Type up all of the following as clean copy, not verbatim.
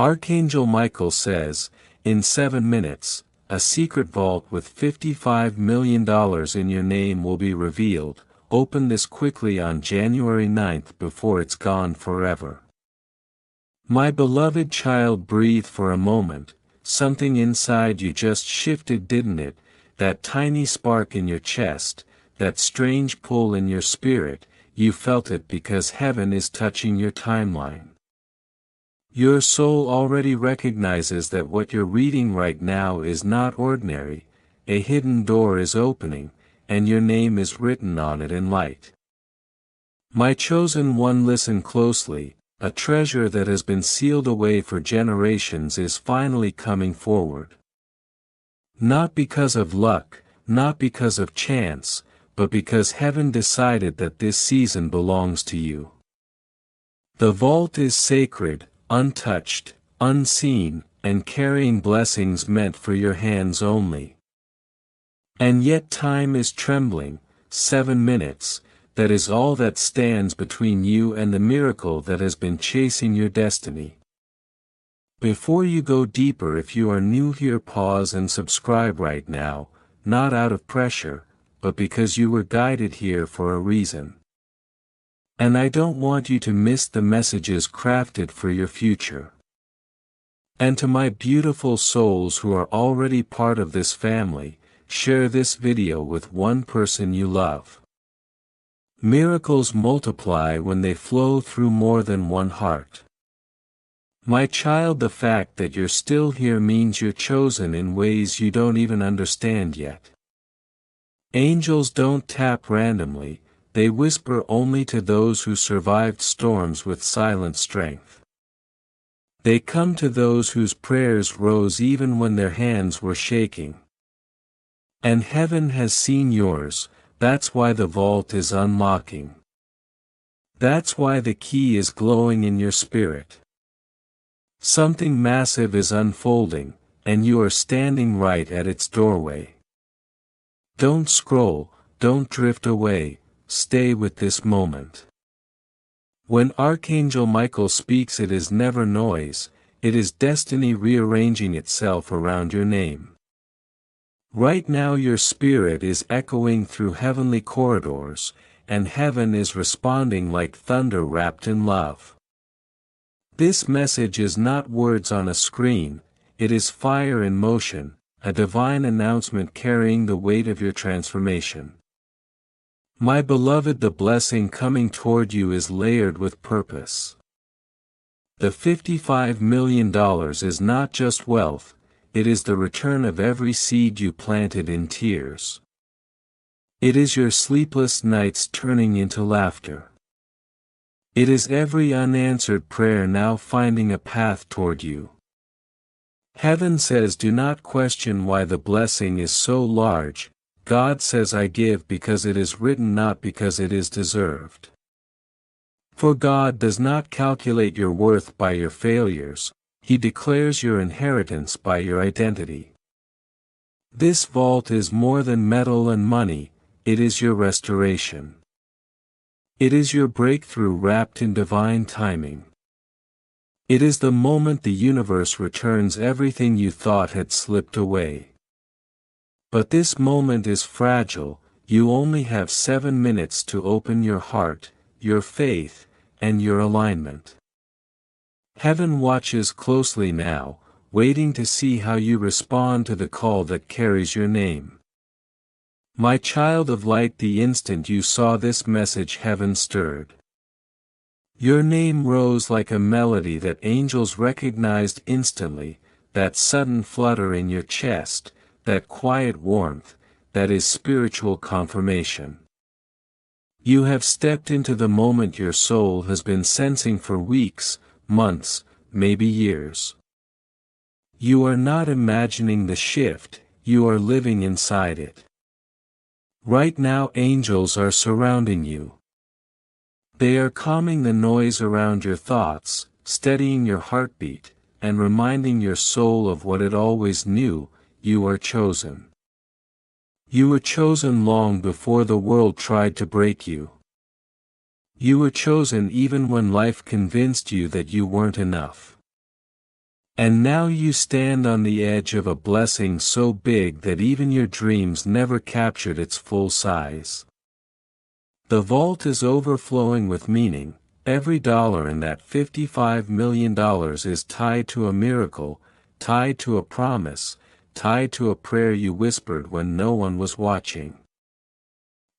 Archangel Michael says, in 7 minutes, a secret vault with $55 million in your name will be revealed. Open this quickly on January 9th before it's gone forever. My beloved child, breathe for a moment. Something inside you just shifted, didn't it? That tiny spark in your chest, that strange pull in your spirit, you felt it because heaven is touching your timeline. Your soul already recognizes that what you're reading right now is not ordinary. A hidden door is opening, and your name is written on it in light. My chosen one, listen closely. A treasure that has been sealed away for generations is finally coming forward. Not because of luck, not because of chance, but because heaven decided that this season belongs to you. The vault is sacred, untouched, unseen, and carrying blessings meant for your hands only. And yet time is trembling. 7 minutes. That is all that stands between you and the miracle that has been chasing your destiny. Before you go deeper, if you are new here, pause and subscribe right now, not out of pressure, but because you were guided here for a reason. And I don't want you to miss the messages crafted for your future. And to my beautiful souls who are already part of this family, share this video with one person you love. Miracles multiply when they flow through more than one heart. My child, the fact that you're still here means you're chosen in ways you don't even understand yet. Angels don't tap randomly, they whisper only to those who survived storms with silent strength. They come to those whose prayers rose even when their hands were shaking. And heaven has seen yours. That's why the vault is unlocking. That's why the key is glowing in your spirit. Something massive is unfolding, and you are standing right at its doorway. Don't scroll, don't drift away, stay with this moment. When Archangel Michael speaks, it is never noise, it is destiny rearranging itself around your name. Right now your spirit is echoing through heavenly corridors, and heaven is responding like thunder wrapped in love. This message is not words on a screen, it is fire in motion, a divine announcement carrying the weight of your transformation. My beloved, the blessing coming toward you is layered with purpose. The $55 million is not just wealth, it is the return of every seed you planted in tears. It is your sleepless nights turning into laughter. It is every unanswered prayer now finding a path toward you. Heaven says, do not question why the blessing is so large. God says, I give because it is written, not because it is deserved. For God does not calculate your worth by your failures. He declares your inheritance by your identity. This vault is more than metal and money, it is your restoration. It is your breakthrough wrapped in divine timing. It is the moment the universe returns everything you thought had slipped away. But this moment is fragile, you only have 7 minutes to open your heart, your faith, and your alignment. Heaven watches closely now, waiting to see how you respond to the call that carries your name. My child of light, the instant you saw this message, heaven stirred. Your name rose like a melody that angels recognized instantly, that sudden flutter in your chest, that quiet warmth, that is spiritual confirmation. You have stepped into the moment your soul has been sensing for weeks, months, maybe years. You are not imagining the shift, you are living inside it. Right now angels are surrounding you. They are calming the noise around your thoughts, steadying your heartbeat, and reminding your soul of what it always knew: you are chosen. You were chosen long before the world tried to break you. You were chosen even when life convinced you that you weren't enough. And now you stand on the edge of a blessing so big that even your dreams never captured its full size. The vault is overflowing with meaning. Every dollar in that $55 million is tied to a miracle, tied to a promise, tied to a prayer you whispered when no one was watching.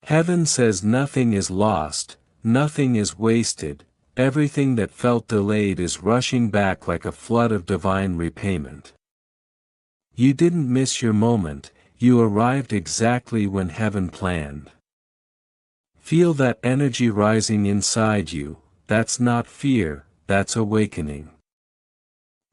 Heaven says nothing is lost, nothing is wasted, everything that felt delayed is rushing back like a flood of divine repayment. You didn't miss your moment, you arrived exactly when heaven planned. Feel that energy rising inside you. That's not fear, that's awakening.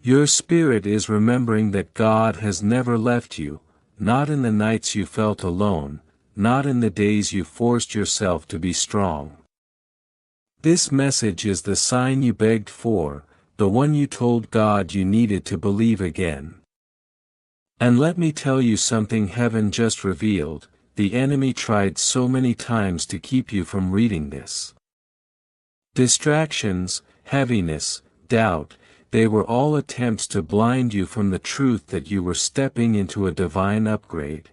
Your spirit is remembering that God has never left you, not in the nights you felt alone, not in the days you forced yourself to be strong. This message is the sign you begged for, the one you told God you needed to believe again. And let me tell you something heaven just revealed, the enemy tried so many times to keep you from reading this. Distractions, heaviness, doubt, they were all attempts to blind you from the truth that you were stepping into a divine upgrade.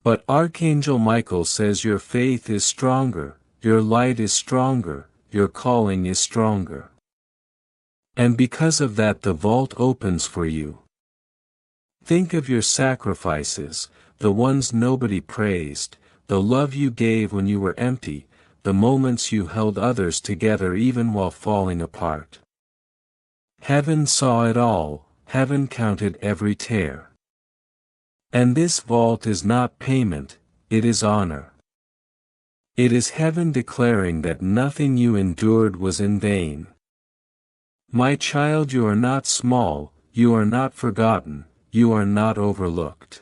But Archangel Michael says your faith is stronger, your light is stronger, your calling is stronger. And because of that the vault opens for you. Think of your sacrifices, the ones nobody praised, the love you gave when you were empty, the moments you held others together even while falling apart. Heaven saw it all, heaven counted every tear. And this vault is not payment, it is honor. It is heaven declaring that nothing you endured was in vain. My child, you are not small, you are not forgotten, you are not overlooked.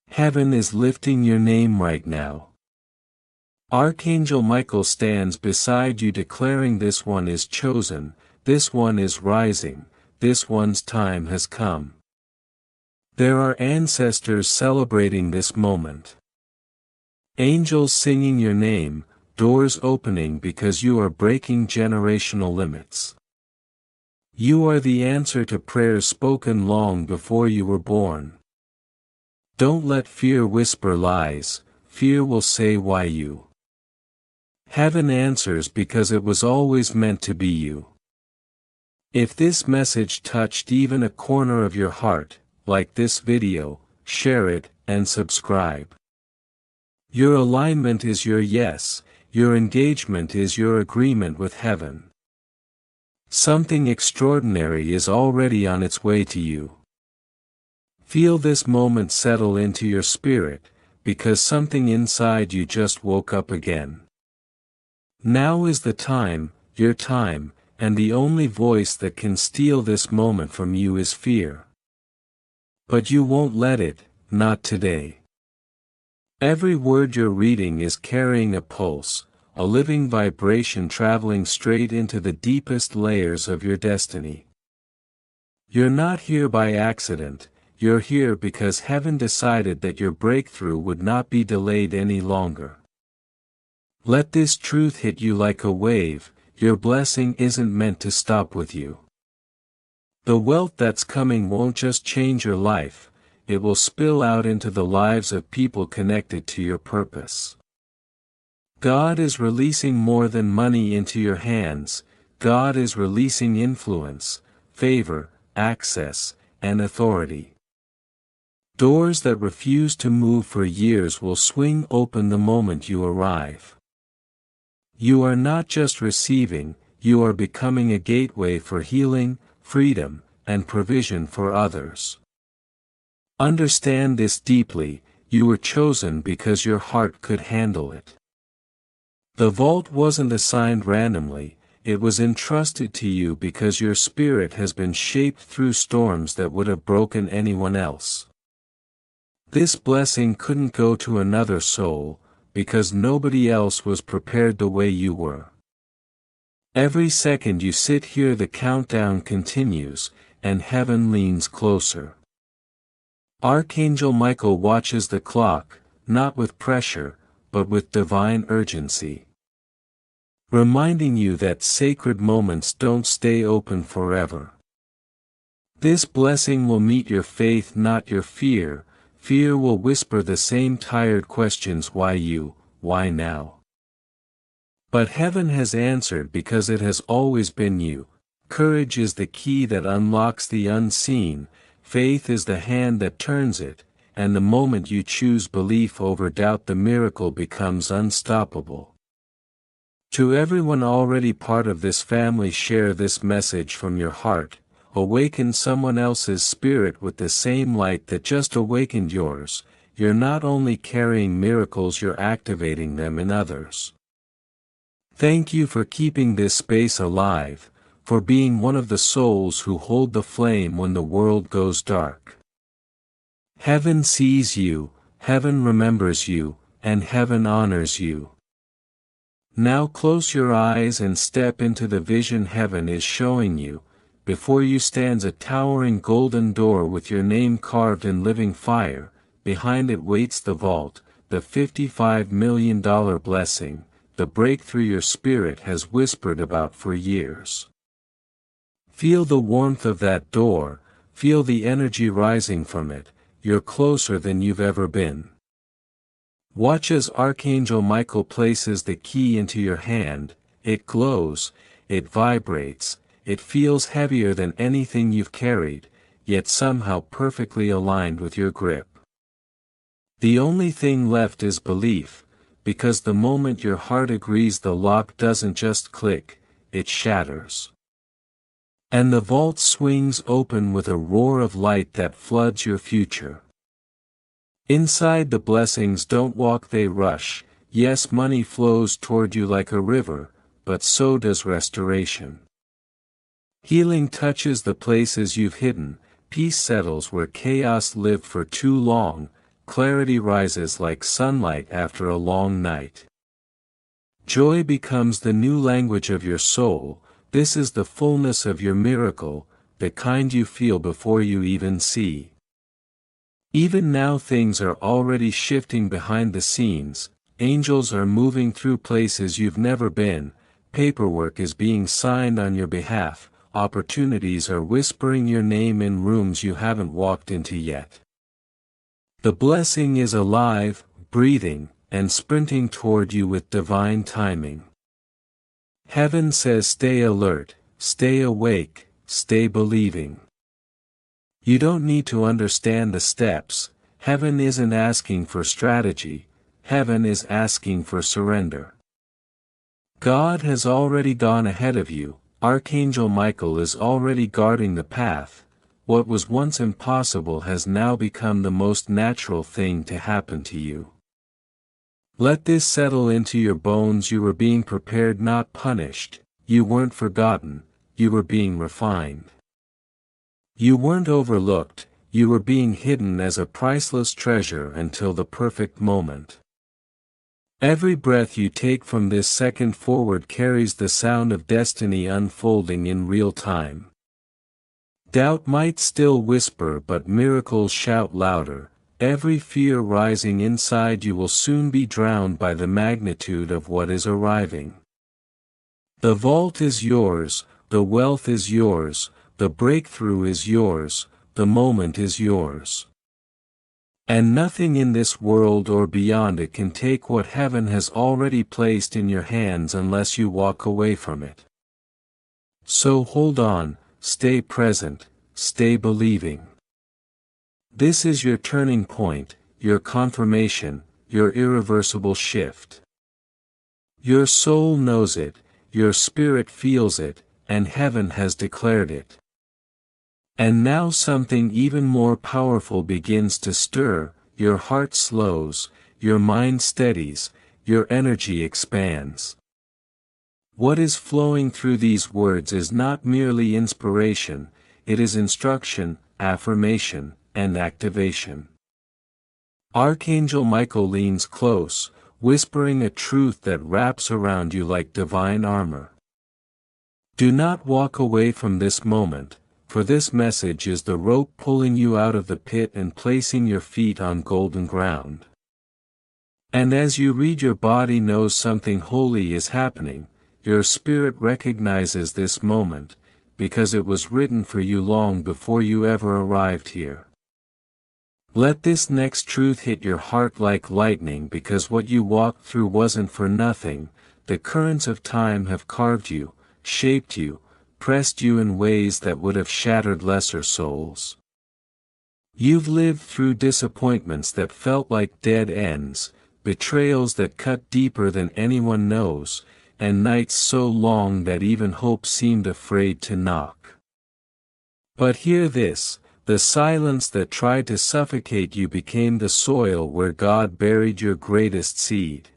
Heaven is lifting your name right now. Archangel Michael stands beside you declaring this one is chosen, this one is rising, this one's time has come. There are ancestors celebrating this moment. Angels singing your name, doors opening because you are breaking generational limits. You are the answer to prayers spoken long before you were born. Don't let fear whisper lies, fear will say why you. Heaven answers because it was always meant to be you. If this message touched even a corner of your heart, like this video, share it, and subscribe. Your alignment is your yes, your engagement is your agreement with heaven. Something extraordinary is already on its way to you. Feel this moment settle into your spirit, because something inside you just woke up again. Now is the time, your time, and the only voice that can steal this moment from you is fear. But you won't let it, not today. Every word you're reading is carrying a pulse, a living vibration traveling straight into the deepest layers of your destiny. You're not here by accident, you're here because heaven decided that your breakthrough would not be delayed any longer. Let this truth hit you like a wave, your blessing isn't meant to stop with you. The wealth that's coming won't just change your life, it will spill out into the lives of people connected to your purpose. God is releasing more than money into your hands, God is releasing influence, favor, access, and authority. Doors that refuse to move for years will swing open the moment you arrive. You are not just receiving, you are becoming a gateway for healing, freedom, and provision for others. Understand this deeply, you were chosen because your heart could handle it. The vault wasn't assigned randomly, it was entrusted to you because your spirit has been shaped through storms that would have broken anyone else. This blessing couldn't go to another soul, because nobody else was prepared the way you were. Every second you sit here the countdown continues, and heaven leans closer. Archangel Michael watches the clock, not with pressure, but with divine urgency. Reminding you that sacred moments don't stay open forever. This blessing will meet your faith, not your fear. Fear will whisper the same tired questions: why you, why now? But heaven has answered because it has always been you. Courage is the key that unlocks the unseen, faith is the hand that turns it, and the moment you choose belief over doubt, the miracle becomes unstoppable. To everyone already part of this family, share this message from your heart. Awaken someone else's spirit with the same light that just awakened yours. You're not only carrying miracles, you're activating them in others. Thank you for keeping this space alive, for being one of the souls who hold the flame when the world goes dark. Heaven sees you, heaven remembers you, and heaven honors you. Now close your eyes and step into the vision heaven is showing you. Before you stands a towering golden door with your name carved in living fire. Behind it waits the vault, the $55 million blessing, the breakthrough your spirit has whispered about for years. Feel the warmth of that door, feel the energy rising from it. You're closer than you've ever been. Watch as Archangel Michael places the key into your hand. It glows, it vibrates, it feels heavier than anything you've carried, yet somehow perfectly aligned with your grip. The only thing left is belief, because the moment your heart agrees, the lock doesn't just click, it shatters. And the vault swings open with a roar of light that floods your future. Inside, the blessings don't walk, they rush. Yes, money flows toward you like a river, but so does restoration. Healing touches the places you've hidden, peace settles where chaos lived for too long, clarity rises like sunlight after a long night. Joy becomes the new language of your soul. This is the fullness of your miracle, the kind you feel before you even see. Even now things are already shifting behind the scenes, angels are moving through places you've never been, paperwork is being signed on your behalf, opportunities are whispering your name in rooms you haven't walked into yet. The blessing is alive, breathing, and sprinting toward you with divine timing. Heaven says stay alert, stay awake, stay believing. You don't need to understand the steps. Heaven isn't asking for strategy, heaven is asking for surrender. God has already gone ahead of you, Archangel Michael is already guarding the path. What was once impossible has now become the most natural thing to happen to you. Let this settle into your bones. You were being prepared, not punished. You weren't forgotten, you were being refined. You weren't overlooked, you were being hidden as a priceless treasure until the perfect moment. Every breath you take from this second forward carries the sound of destiny unfolding in real time. Doubt might still whisper, but miracles shout louder. Every fear rising inside you will soon be drowned by the magnitude of what is arriving. The vault is yours, the wealth is yours, the breakthrough is yours, the moment is yours. And nothing in this world or beyond it can take what heaven has already placed in your hands unless you walk away from it. So hold on, stay present, stay believing. This is your turning point, your confirmation, your irreversible shift. Your soul knows it, your spirit feels it, and heaven has declared it. And now something even more powerful begins to stir, your heart slows, your mind steadies, your energy expands. What is flowing through these words is not merely inspiration, it is instruction, affirmation, and activation. Archangel Michael leans close, whispering a truth that wraps around you like divine armor. Do not walk away from this moment, for this message is the rope pulling you out of the pit and placing your feet on golden ground. And as you read, your body knows something holy is happening, your spirit recognizes this moment, because it was written for you long before you ever arrived here. Let this next truth hit your heart like lightning, because what you walked through wasn't for nothing. The currents of time have carved you, shaped you, pressed you in ways that would have shattered lesser souls. You've lived through disappointments that felt like dead ends, betrayals that cut deeper than anyone knows, and nights so long that even hope seemed afraid to knock. But hear this: the silence that tried to suffocate you became the soil where God buried your greatest seed.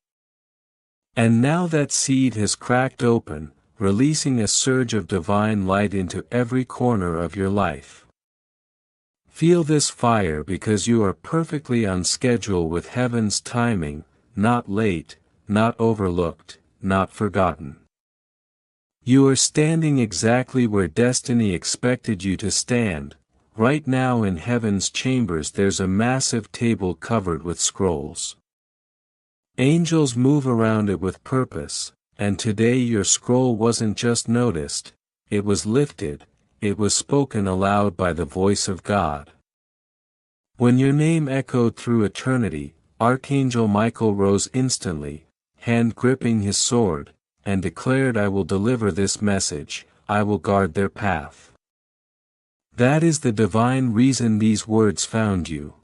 And now that seed has cracked open, releasing a surge of divine light into every corner of your life. Feel this fire, because you are perfectly on schedule with heaven's timing, not late, not overlooked, not forgotten. You are standing exactly where destiny expected you to stand. Right now in heaven's chambers there's a massive table covered with scrolls. Angels move around it with purpose, and today your scroll wasn't just noticed, it was lifted, it was spoken aloud by the voice of God. When your name echoed through eternity, Archangel Michael rose instantly, hand gripping his sword, and declared, "I will deliver this message, I will guard their path." That is the divine reason these words found you.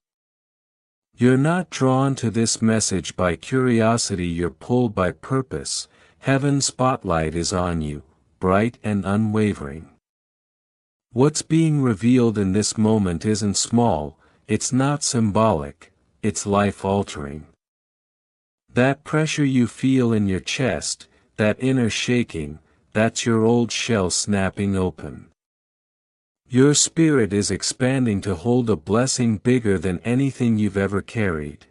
You're not drawn to this message by curiosity, you're pulled by purpose. Heaven's spotlight is on you, bright and unwavering. What's being revealed in this moment isn't small, it's not symbolic, it's life-altering. That pressure you feel in your chest, that inner shaking, that's your old shell snapping open. Your spirit is expanding to hold a blessing bigger than anything you've ever carried.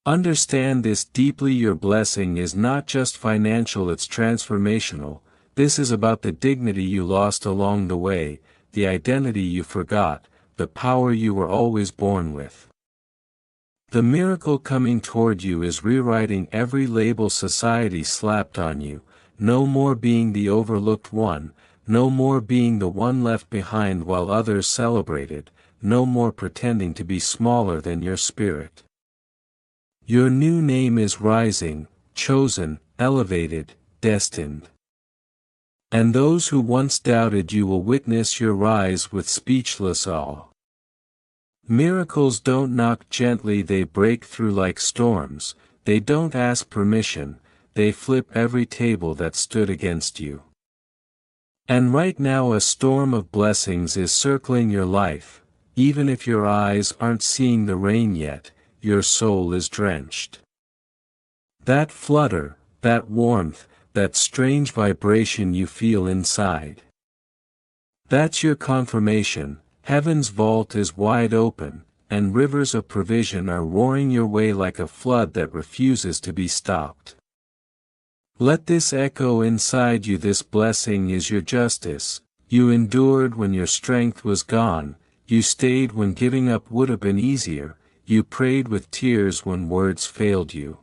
Understand this deeply: your blessing is not just financial, it's transformational. This is about the dignity you lost along the way, the identity you forgot, the power you were always born with. The miracle coming toward you is rewriting every label society slapped on you. No more being the overlooked one, no more being the one left behind while others celebrated, no more pretending to be smaller than your spirit. Your new name is rising, chosen, elevated, destined. And those who once doubted you will witness your rise with speechless awe. Miracles don't knock gently, they break through like storms. They don't ask permission, they flip every table that stood against you. And right now a storm of blessings is circling your life. Even if your eyes aren't seeing the rain yet, your soul is drenched. That flutter, that warmth, that strange vibration you feel inside. That's your confirmation. Heaven's vault is wide open, and rivers of provision are roaring your way like a flood that refuses to be stopped. Let this echo inside you: this blessing is your justice. You endured when your strength was gone, you stayed when giving up would have been easier, you prayed with tears when words failed you.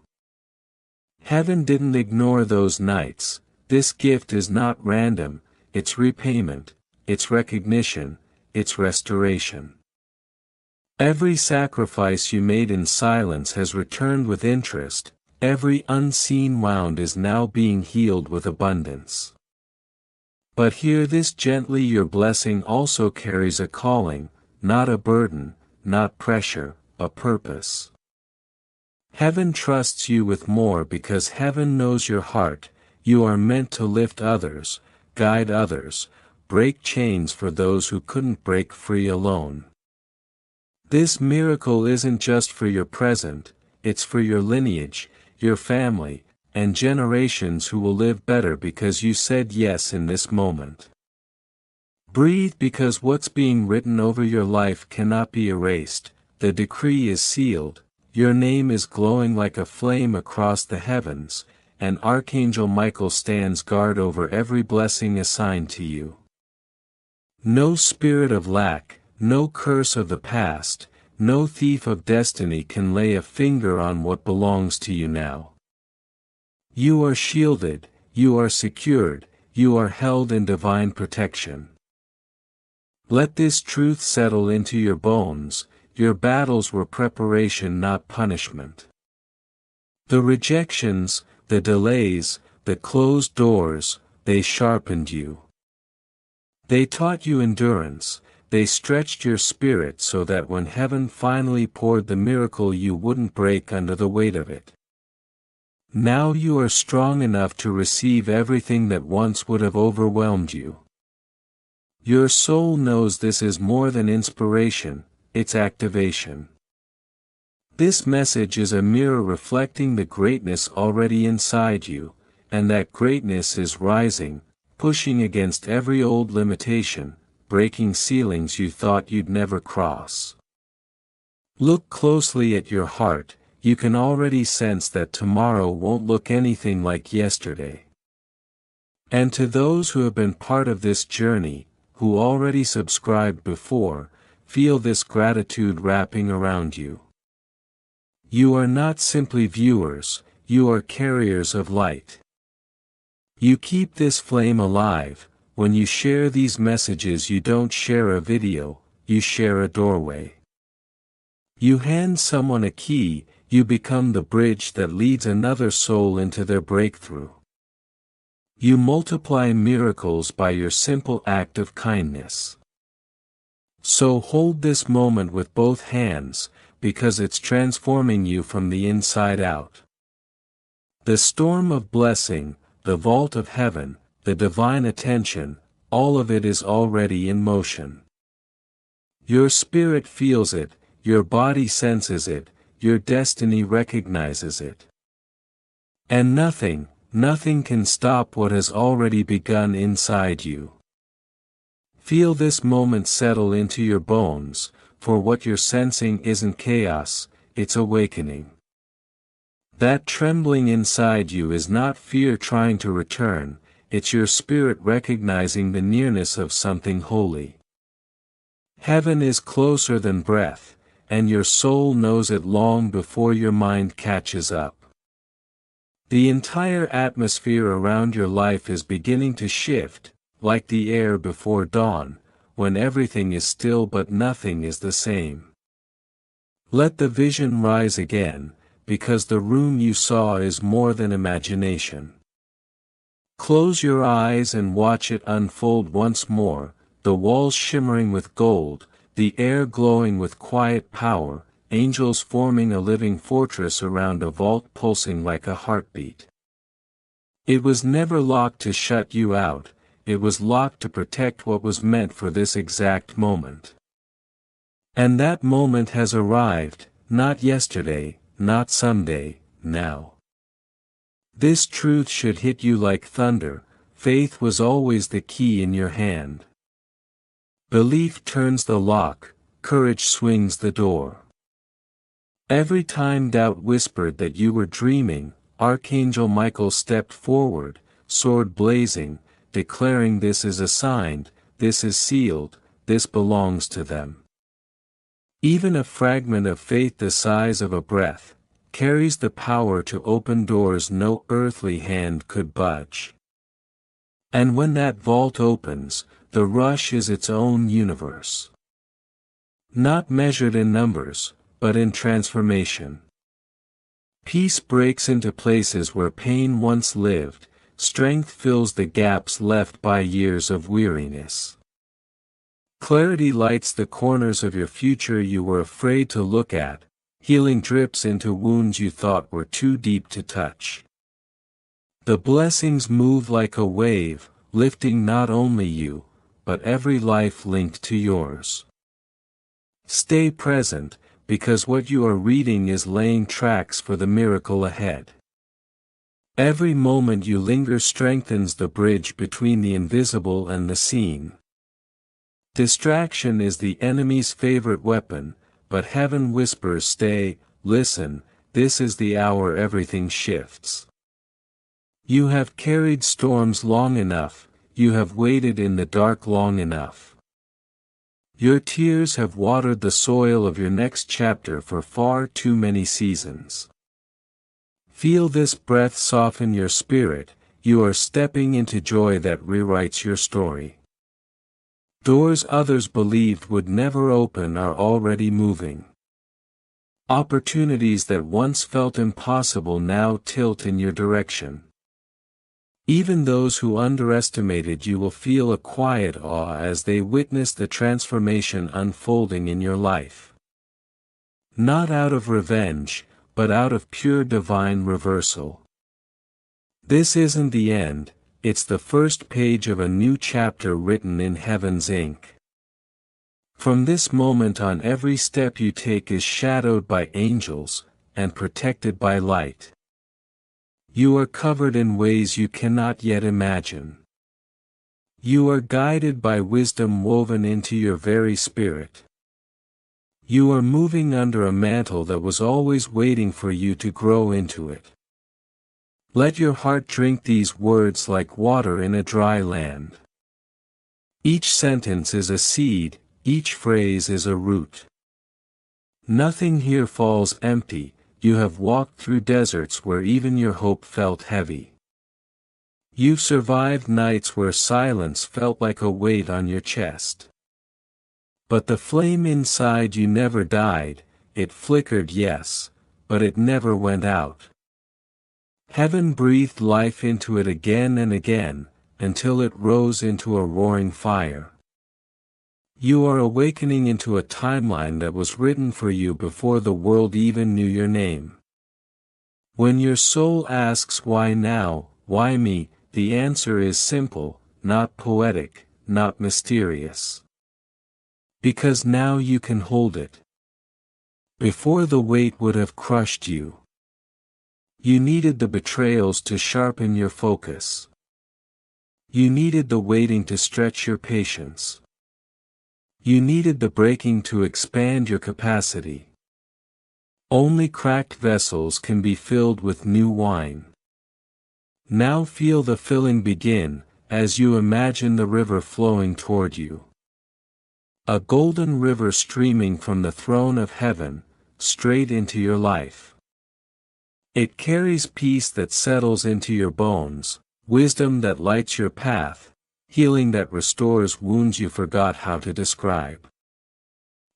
Heaven didn't ignore those nights. This gift is not random, it's repayment, it's recognition, it's restoration. Every sacrifice you made in silence has returned with interest. Every unseen wound is now being healed with abundance. But hear this gently: your blessing also carries a calling, not a burden, not pressure, a purpose. Heaven trusts you with more because heaven knows your heart. You are meant to lift others, guide others, break chains for those who couldn't break free alone. This miracle isn't just for your present, it's for your lineage, your family, and generations who will live better because you said yes in this moment. Breathe, because what's being written over your life cannot be erased. The decree is sealed, your name is glowing like a flame across the heavens, and Archangel Michael stands guard over every blessing assigned to you. No spirit of lack, no curse of the past, no thief of destiny can lay a finger on what belongs to you now. You are shielded, you are secured, you are held in divine protection. Let this truth settle into your bones, your battles were preparation, not punishment. The rejections, the delays, the closed doors, they sharpened you. They taught you endurance, they stretched your spirit so that when heaven finally poured the miracle you wouldn't break under the weight of it. Now you are strong enough to receive everything that once would have overwhelmed you. Your soul knows this is more than inspiration, it's activation. This message is a mirror reflecting the greatness already inside you, and that greatness is rising, pushing against every old limitation, breaking ceilings you thought you'd never cross. Look closely at your heart, you can already sense that tomorrow won't look anything like yesterday. And to those who have been part of this journey, who already subscribed before, feel this gratitude wrapping around you. You are not simply viewers, you are carriers of light. You keep this flame alive. When you share these messages, you don't share a video, you share a doorway. You hand someone a key, you become the bridge that leads another soul into their breakthrough. You multiply miracles by your simple act of kindness. So hold this moment with both hands, because it's transforming you from the inside out. The storm of blessing, the vault of heaven, the divine attention, all of it is already in motion. Your spirit feels it, your body senses it, your destiny recognizes it. And nothing can stop what has already begun inside you. Feel this moment settle into your bones, for what you're sensing isn't chaos, it's awakening. That trembling inside you is not fear trying to return, it's your spirit recognizing the nearness of something holy. Heaven is closer than breath, and your soul knows it long before your mind catches up. The entire atmosphere around your life is beginning to shift, like the air before dawn, when everything is still but nothing is the same. Let the vision rise again, because the room you saw is more than imagination. Close your eyes and watch it unfold once more, the walls shimmering with gold, the air glowing with quiet power, angels forming a living fortress around a vault pulsing like a heartbeat. It was never locked to shut you out, it was locked to protect what was meant for this exact moment. And that moment has arrived, not yesterday, not someday, now. This truth should hit you like thunder, faith was always the key in your hand. Belief turns the lock, courage swings the door. Every time doubt whispered that you were dreaming, Archangel Michael stepped forward, sword blazing, declaring this is assigned, this is sealed, this belongs to them. Even a fragment of faith the size of a breath, carries the power to open doors no earthly hand could budge. And when that vault opens, the rush is its own universe. Not measured in numbers, but in transformation. Peace breaks into places where pain once lived, strength fills the gaps left by years of weariness. Clarity lights the corners of your future you were afraid to look at, healing drips into wounds you thought were too deep to touch. The blessings move like a wave, lifting not only you, but every life linked to yours. Stay present, because what you are reading is laying tracks for the miracle ahead. Every moment you linger strengthens the bridge between the invisible and the seen. Distraction is the enemy's favorite weapon, but heaven whispers stay, listen, this is the hour everything shifts. You have carried storms long enough, you have waited in the dark long enough. Your tears have watered the soil of your next chapter for far too many seasons. Feel this breath soften your spirit, you are stepping into joy that rewrites your story. Doors others believed would never open are already moving. Opportunities that once felt impossible now tilt in your direction. Even those who underestimated you will feel a quiet awe as they witness the transformation unfolding in your life. Not out of revenge, but out of pure divine reversal. This isn't the end, it's the first page of a new chapter written in heaven's ink. From this moment on, every step you take is shadowed by angels, and protected by light. You are covered in ways you cannot yet imagine. You are guided by wisdom woven into your very spirit. You are moving under a mantle that was always waiting for you to grow into it. Let your heart drink these words like water in a dry land. Each sentence is a seed, each phrase is a root. Nothing here falls empty, you have walked through deserts where even your hope felt heavy. You've survived nights where silence felt like a weight on your chest. But the flame inside you never died, it flickered, yes, but it never went out. Heaven breathed life into it again and again, until it rose into a roaring fire. You are awakening into a timeline that was written for you before the world even knew your name. When your soul asks why now, why me, the answer is simple, not poetic, not mysterious. Because now you can hold it. Before the weight would have crushed you. You needed the betrayals to sharpen your focus. You needed the waiting to stretch your patience. You needed the breaking to expand your capacity. Only cracked vessels can be filled with new wine. Now feel the filling begin, as you imagine the river flowing toward you. A golden river streaming from the throne of heaven, straight into your life. It carries peace that settles into your bones, wisdom that lights your path, healing that restores wounds you forgot how to describe.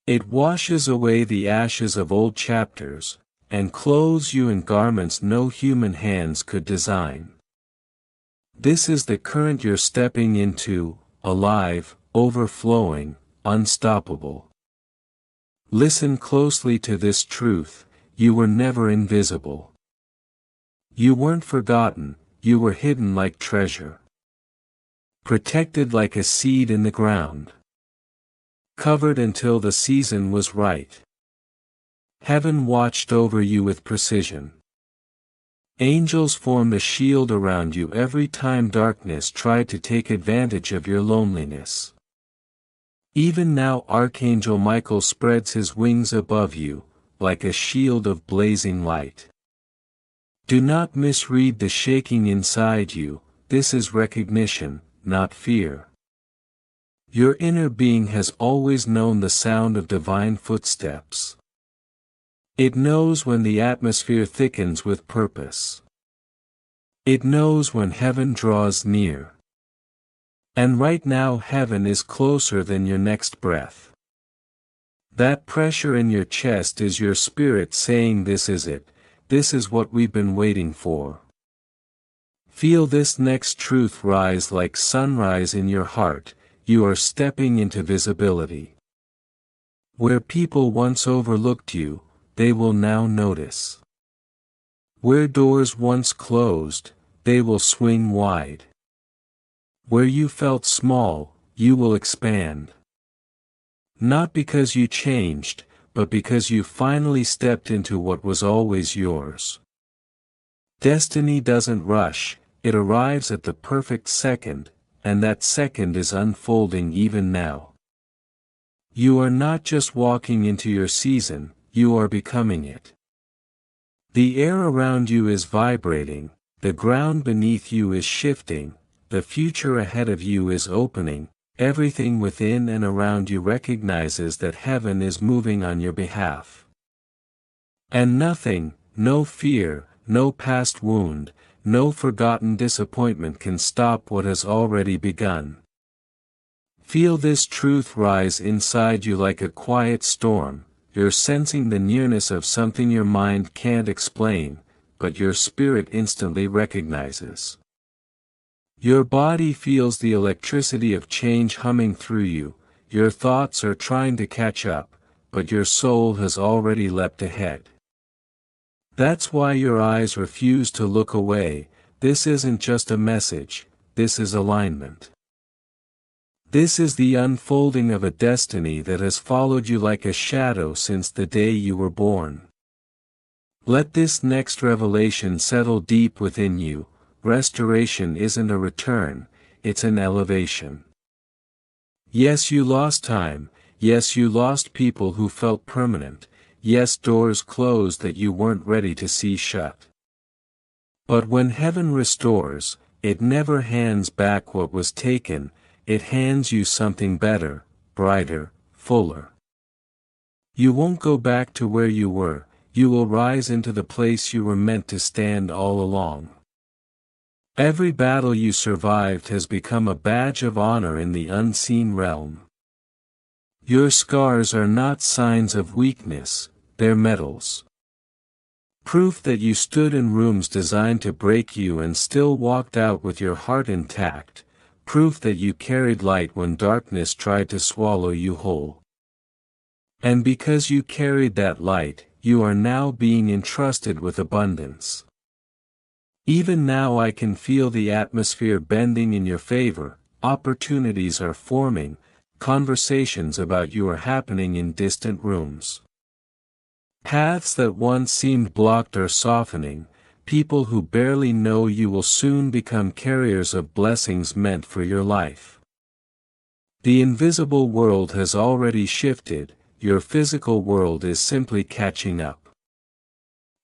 It washes away the ashes of old chapters, and clothes you in garments no human hands could design. This is the current you're stepping into, alive, overflowing, unstoppable. Listen closely to this truth, you were never invisible. You weren't forgotten, you were hidden like treasure. Protected like a seed in the ground. Covered until the season was right. Heaven watched over you with precision. Angels formed a shield around you every time darkness tried to take advantage of your loneliness. Even now Archangel Michael spreads his wings above you, like a shield of blazing light. Do not misread the shaking inside you, this is recognition, not fear. Your inner being has always known the sound of divine footsteps. It knows when the atmosphere thickens with purpose. It knows when heaven draws near. And right now heaven is closer than your next breath. That pressure in your chest is your spirit saying this is it. This is what we've been waiting for. Feel this next truth rise like sunrise in your heart, you are stepping into visibility. Where people once overlooked you, they will now notice. Where doors once closed, they will swing wide. Where you felt small, you will expand. Not because you changed, but because you finally stepped into what was always yours. Destiny doesn't rush, it arrives at the perfect second, and that second is unfolding even now. You are not just walking into your season, you are becoming it. The air around you is vibrating, the ground beneath you is shifting, the future ahead of you is opening. Everything within and around you recognizes that heaven is moving on your behalf. And nothing, no fear, no past wound, no forgotten disappointment can stop what has already begun. Feel this truth rise inside you like a quiet storm. You're sensing the nearness of something your mind can't explain, but your spirit instantly recognizes. Your body feels the electricity of change humming through you. Your thoughts are trying to catch up, but your soul has already leapt ahead. That's why your eyes refuse to look away. This isn't just a message, this is alignment. This is the unfolding of a destiny that has followed you like a shadow since the day you were born. Let this next revelation settle deep within you. Restoration isn't a return, it's an elevation. Yes, you lost time, yes, you lost people who felt permanent, yes, doors closed that you weren't ready to see shut. But when heaven restores, it never hands back what was taken, it hands you something better, brighter, fuller. You won't go back to where you were, you will rise into the place you were meant to stand all along. Every battle you survived has become a badge of honor in the unseen realm. Your scars are not signs of weakness, they're medals. Proof that you stood in rooms designed to break you and still walked out with your heart intact, proof that you carried light when darkness tried to swallow you whole. And because you carried that light, you are now being entrusted with abundance. Even now I can feel the atmosphere bending in your favor, opportunities are forming, conversations about you are happening in distant rooms. Paths that once seemed blocked are softening, people who barely know you will soon become carriers of blessings meant for your life. The invisible world has already shifted, your physical world is simply catching up.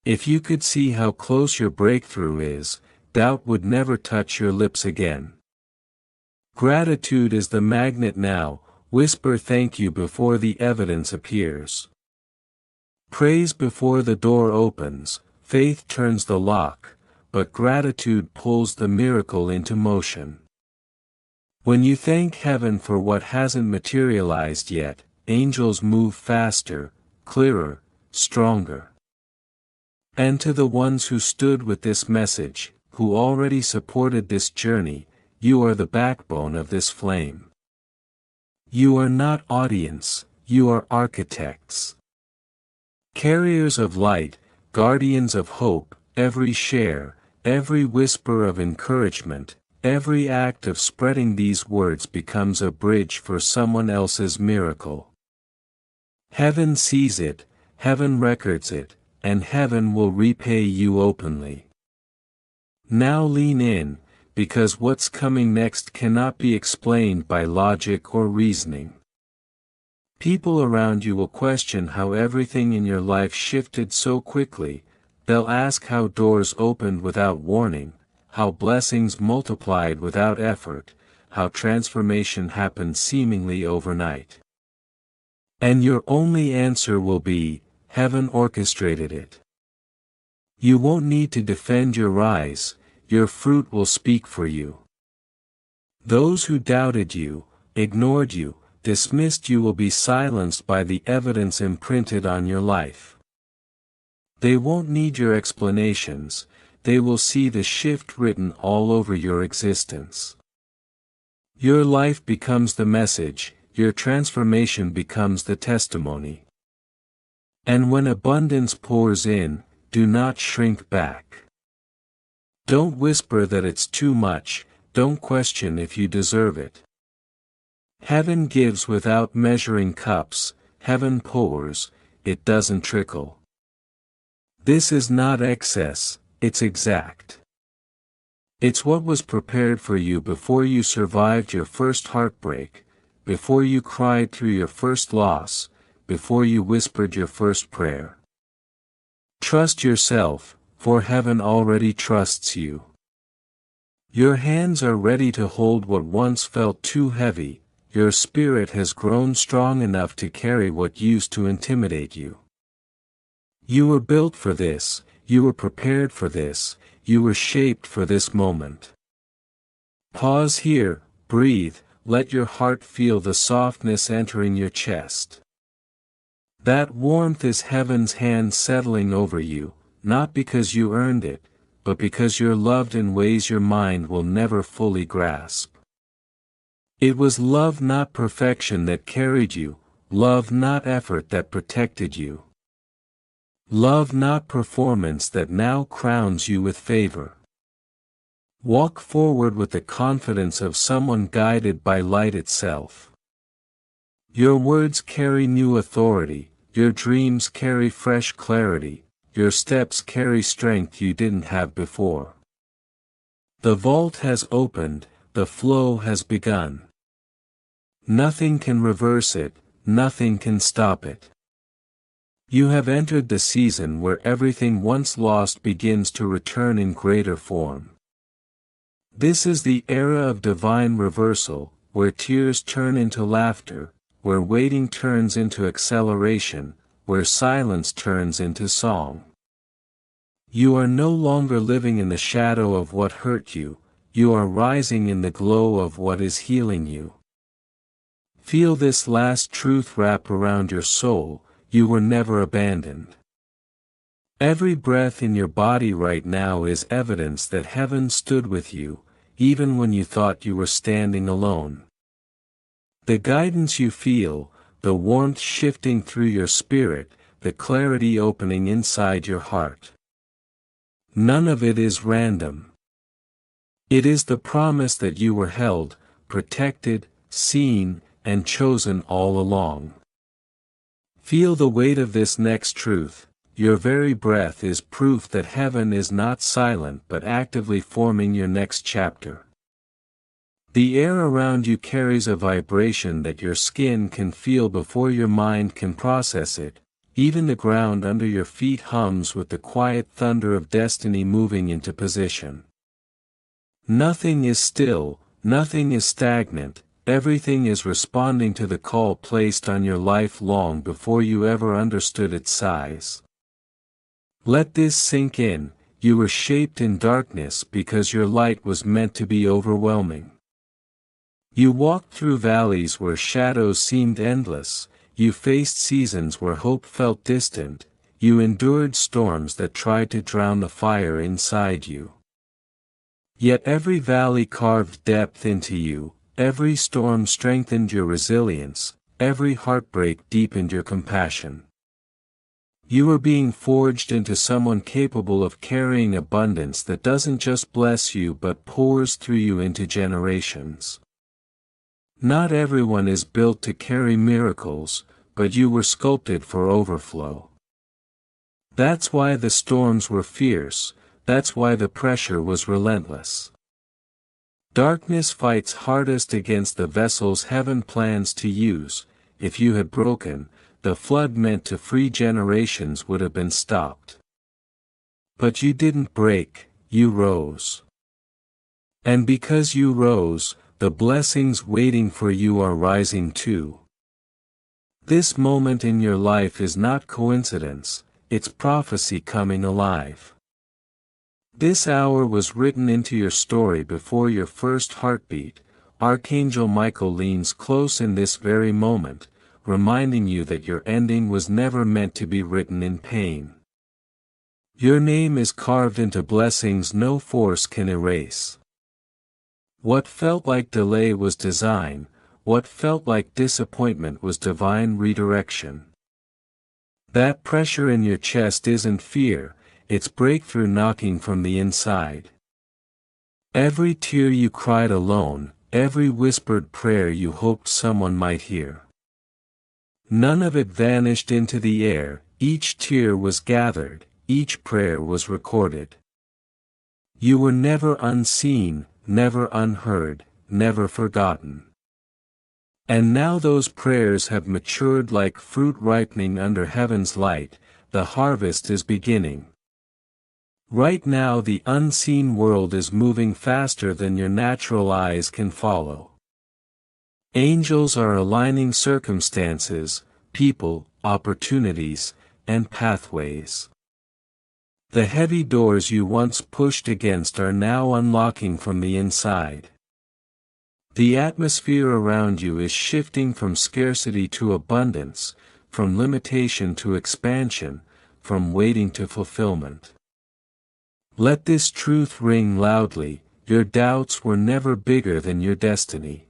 If you could see how close your breakthrough is, doubt would never touch your lips again. Gratitude is the magnet now, whisper thank you before the evidence appears. Praise before the door opens, faith turns the lock, but gratitude pulls the miracle into motion. When you thank heaven for what hasn't materialized yet, angels move faster, clearer, stronger. And to the ones who stood with this message, who already supported this journey, you are the backbone of this flame. You are not audience, you are architects. Carriers of light, guardians of hope, every share, every whisper of encouragement, every act of spreading these words becomes a bridge for someone else's miracle. Heaven sees it, heaven records it, and heaven will repay you openly. Now lean in, because what's coming next cannot be explained by logic or reasoning. People around you will question how everything in your life shifted so quickly, they'll ask how doors opened without warning, how blessings multiplied without effort, how transformation happened seemingly overnight. And your only answer will be, heaven orchestrated it. You won't need to defend your rise, your fruit will speak for you. Those who doubted you, ignored you, dismissed you will be silenced by the evidence imprinted on your life. They won't need your explanations, they will see the shift written all over your existence. Your life becomes the message, your transformation becomes the testimony. And when abundance pours in, do not shrink back. Don't whisper that it's too much, don't question if you deserve it. Heaven gives without measuring cups, heaven pours, it doesn't trickle. This is not excess, it's exact. It's what was prepared for you before you survived your first heartbreak, before you cried through your first loss, before you whispered your first prayer. Trust yourself, for heaven already trusts you. Your hands are ready to hold what once felt too heavy, your spirit has grown strong enough to carry what used to intimidate you. You were built for this, you were prepared for this, you were shaped for this moment. Pause here, breathe, let your heart feel the softness entering your chest. That warmth is heaven's hand settling over you, not because you earned it, but because you're loved in ways your mind will never fully grasp. It was love, not perfection, that carried you, love, not effort, that protected you. Love, not performance, that now crowns you with favor. Walk forward with the confidence of someone guided by light itself. Your words carry new authority, your dreams carry fresh clarity, your steps carry strength you didn't have before. The vault has opened, the flow has begun. Nothing can reverse it, nothing can stop it. You have entered the season where everything once lost begins to return in greater form. This is the era of divine reversal, where tears turn into laughter, where waiting turns into acceleration, where silence turns into song. You are no longer living in the shadow of what hurt you, you are rising in the glow of what is healing you. Feel this last truth wrap around your soul: you were never abandoned. Every breath in your body right now is evidence that heaven stood with you, even when you thought you were standing alone. The guidance you feel, the warmth shifting through your spirit, the clarity opening inside your heart. None of it is random. It is the promise that you were held, protected, seen, and chosen all along. Feel the weight of this next truth: your very breath is proof that heaven is not silent but actively forming your next chapter. The air around you carries a vibration that your skin can feel before your mind can process it. Even the ground under your feet hums with the quiet thunder of destiny moving into position. Nothing is still, nothing is stagnant, everything is responding to the call placed on your life long before you ever understood its size. Let this sink in: you were shaped in darkness because your light was meant to be overwhelming. You walked through valleys where shadows seemed endless, you faced seasons where hope felt distant, you endured storms that tried to drown the fire inside you. Yet every valley carved depth into you, every storm strengthened your resilience, every heartbreak deepened your compassion. You are being forged into someone capable of carrying abundance that doesn't just bless you but pours through you into generations. Not everyone is built to carry miracles, but you were sculpted for overflow. That's why the storms were fierce, that's why the pressure was relentless. Darkness fights hardest against the vessels heaven plans to use. If you had broken, the flood meant to free generations would have been stopped. But you didn't break, you rose. And because you rose, the blessings waiting for you are rising too. This moment in your life is not coincidence, it's prophecy coming alive. This hour was written into your story before your first heartbeat. Archangel Michael leans close in this very moment, reminding you that your ending was never meant to be written in pain. Your name is carved into blessings no force can erase. What felt like delay was design, what felt like disappointment was divine redirection. That pressure in your chest isn't fear, it's breakthrough knocking from the inside. Every tear you cried alone, every whispered prayer you hoped someone might hear. None of it vanished into the air, each tear was gathered, each prayer was recorded. You were never unseen, never unheard, never forgotten. And now those prayers have matured like fruit ripening under heaven's light, the harvest is beginning. Right now the unseen world is moving faster than your natural eyes can follow. Angels are aligning circumstances, people, opportunities, and pathways. The heavy doors you once pushed against are now unlocking from the inside. The atmosphere around you is shifting from scarcity to abundance, from limitation to expansion, from waiting to fulfillment. Let this truth ring loudly: your doubts were never bigger than your destiny.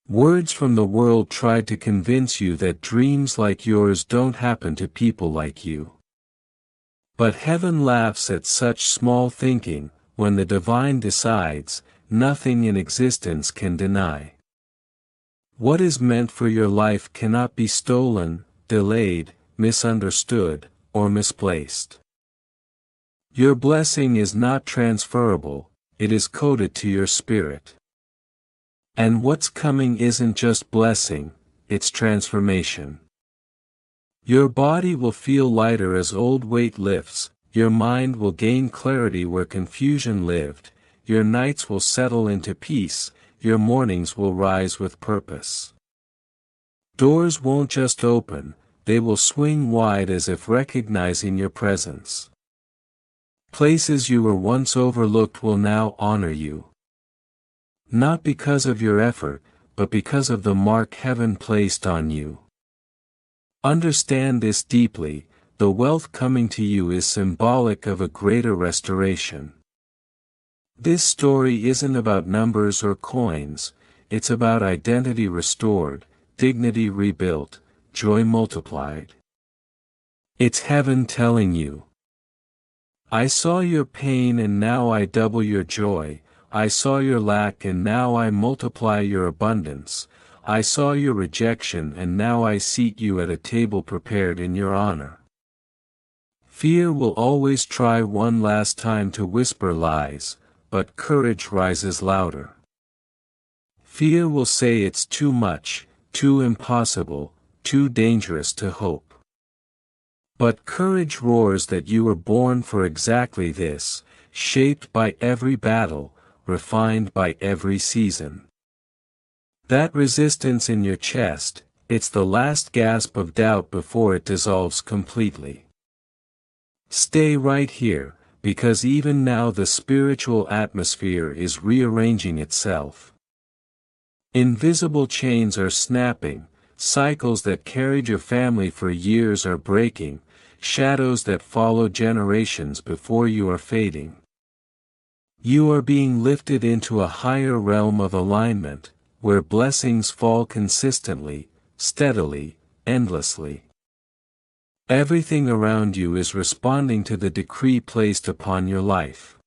Words from the world tried to convince you that dreams like yours don't happen to people like you. But heaven laughs at such small thinking. When the divine decides, nothing in existence can deny. What is meant for your life cannot be stolen, delayed, misunderstood, or misplaced. Your blessing is not transferable, it is coded to your spirit. And what's coming isn't just blessing, it's transformation. Your body will feel lighter as old weight lifts, your mind will gain clarity where confusion lived, your nights will settle into peace, your mornings will rise with purpose. Doors won't just open, they will swing wide as if recognizing your presence. Places you were once overlooked will now honor you. Not because of your effort, but because of the mark heaven placed on you. Understand this deeply: the wealth coming to you is symbolic of a greater restoration. This story isn't about numbers or coins, it's about identity restored, dignity rebuilt, joy multiplied. It's heaven telling you, I saw your pain and now I double your joy, I saw your lack and now I multiply your abundance, I saw your rejection and now I seat you at a table prepared in your honor. Fear will always try one last time to whisper lies, but courage rises louder. Fear will say it's too much, too impossible, too dangerous to hope. But courage roars that you were born for exactly this, shaped by every battle, refined by every season. That resistance in your chest, it's the last gasp of doubt before it dissolves completely. Stay right here, because even now the spiritual atmosphere is rearranging itself. Invisible chains are snapping, cycles that carried your family for years are breaking, shadows that follow generations before you are fading. You are being lifted into a higher realm of alignment, where blessings fall consistently, steadily, endlessly. Everything around you is responding to the decree placed upon your life.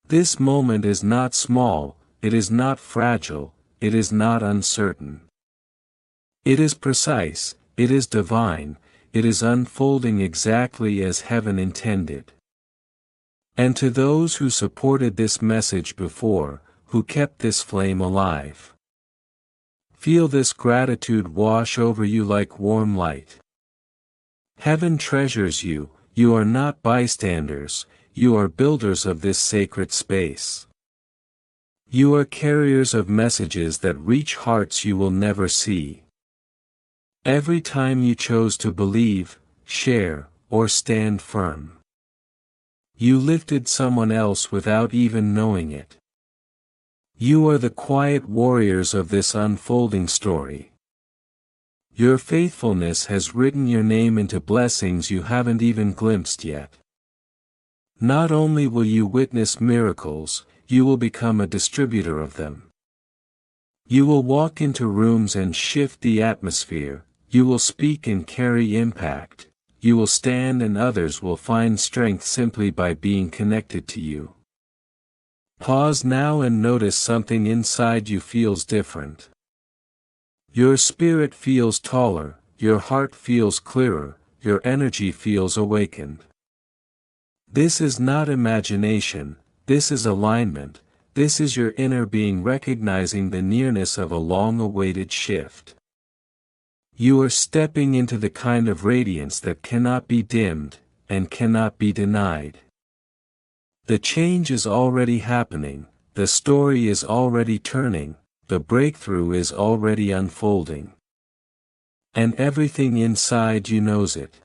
This moment is not small, it is not fragile, it is not uncertain. It is precise, it is divine, it is unfolding exactly as heaven intended. And to those who supported this message before, who kept this flame alive, feel this gratitude wash over you like warm light. Heaven treasures you, you are not bystanders, you are builders of this sacred space. You are carriers of messages that reach hearts you will never see. Every time you chose to believe, share, or stand firm, you lifted someone else without even knowing it. You are the quiet warriors of this unfolding story. Your faithfulness has written your name into blessings you haven't even glimpsed yet. Not only will you witness miracles, you will become a distributor of them. You will walk into rooms and shift the atmosphere, you will speak and carry impact, you will stand and others will find strength simply by being connected to you. Pause now and notice something inside you feels different. Your spirit feels taller, your heart feels clearer, your energy feels awakened. This is not imagination, this is alignment, this is your inner being recognizing the nearness of a long-awaited shift. You are stepping into the kind of radiance that cannot be dimmed, and cannot be denied. The change is already happening, the story is already turning, the breakthrough is already unfolding. And everything inside you knows it.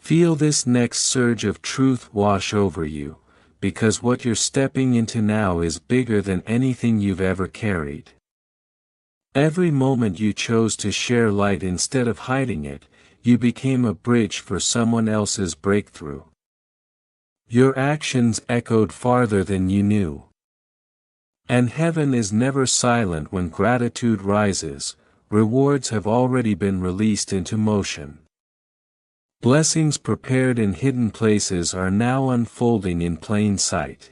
Feel this next surge of truth wash over you, because what you're stepping into now is bigger than anything you've ever carried. Every moment you chose to share light instead of hiding it, you became a bridge for someone else's breakthrough. Your actions echoed farther than you knew. And heaven is never silent when gratitude rises, rewards have already been released into motion. Blessings prepared in hidden places are now unfolding in plain sight.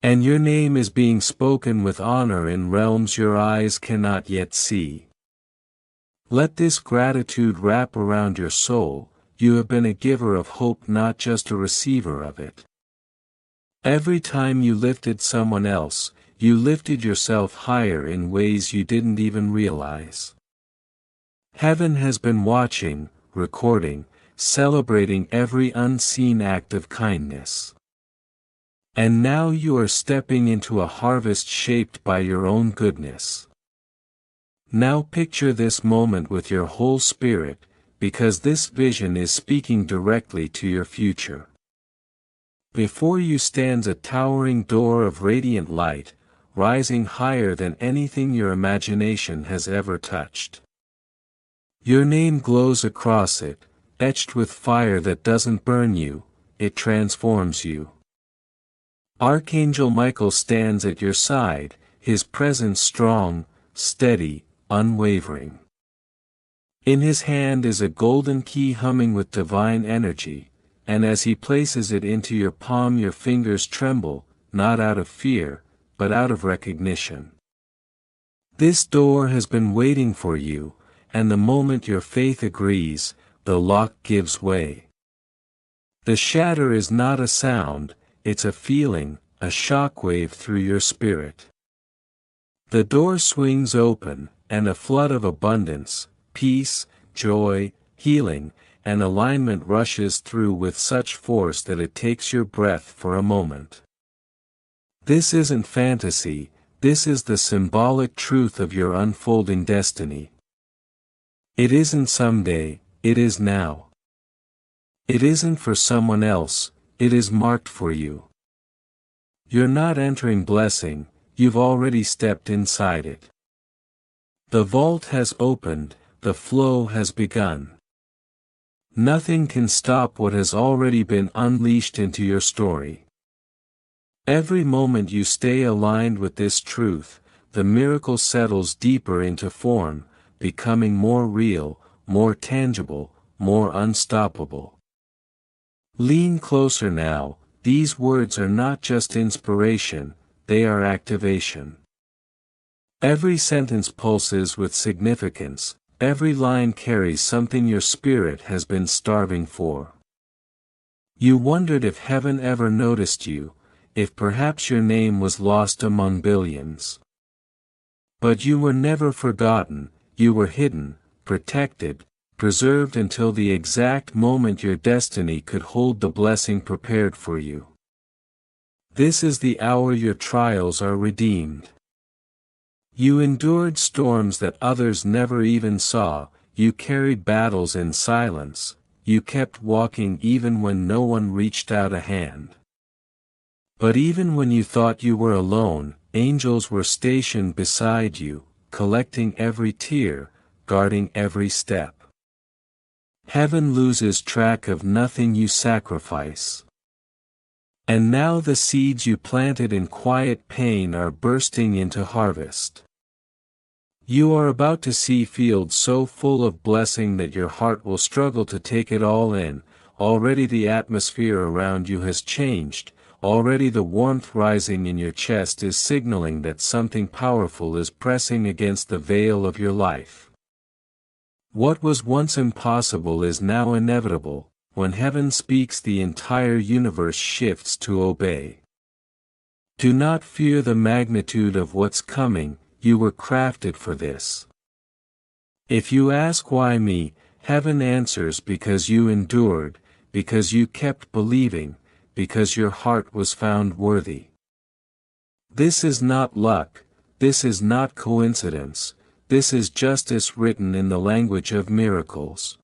And your name is being spoken with honor in realms your eyes cannot yet see. Let this gratitude wrap around your soul. You have been a giver of hope, not just a receiver of it. Every time you lifted someone else, you lifted yourself higher in ways you didn't even realize. Heaven has been watching, recording, celebrating every unseen act of kindness. And now you are stepping into a harvest shaped by your own goodness. Now picture this moment with your whole spirit, because this vision is speaking directly to your future. Before you stands a towering door of radiant light, rising higher than anything your imagination has ever touched. Your name glows across it, etched with fire that doesn't burn you, it transforms you. Archangel Michael stands at your side, his presence strong, steady, unwavering. In his hand is a golden key humming with divine energy, and as he places it into your palm your fingers tremble, not out of fear, but out of recognition. This door has been waiting for you, and the moment your faith agrees, the lock gives way. The shatter is not a sound, it's a feeling, a shockwave through your spirit. The door swings open, and a flood of abundance, peace, joy, healing, and alignment rushes through with such force that it takes your breath for a moment. This isn't fantasy, this is the symbolic truth of your unfolding destiny. It isn't someday, it is now. It isn't for someone else, it is marked for you. You're not entering blessing, you've already stepped inside it. The vault has opened, the flow has begun. Nothing can stop what has already been unleashed into your story. Every moment you stay aligned with this truth, the miracle settles deeper into form, becoming more real, more tangible, more unstoppable. Lean closer now, these words are not just inspiration, they are activation. Every sentence pulses with significance, every line carries something your spirit has been starving for. You wondered if heaven ever noticed you, if perhaps your name was lost among billions. But you were never forgotten, you were hidden, protected, preserved until the exact moment your destiny could hold the blessing prepared for you. This is the hour your trials are redeemed. You endured storms that others never even saw, you carried battles in silence, you kept walking even when no one reached out a hand. But even when you thought you were alone, angels were stationed beside you, collecting every tear, guarding every step. Heaven loses track of nothing you sacrifice. And now the seeds you planted in quiet pain are bursting into harvest. You are about to see fields so full of blessing that your heart will struggle to take it all in. Already the atmosphere around you has changed, already the warmth rising in your chest is signaling that something powerful is pressing against the veil of your life. What was once impossible is now inevitable. When heaven speaks, the entire universe shifts to obey. Do not fear the magnitude of what's coming, you were crafted for this. If you ask why me, heaven answers because you endured, because you kept believing, because your heart was found worthy. This is not luck, this is not coincidence, this is justice written in the language of miracles.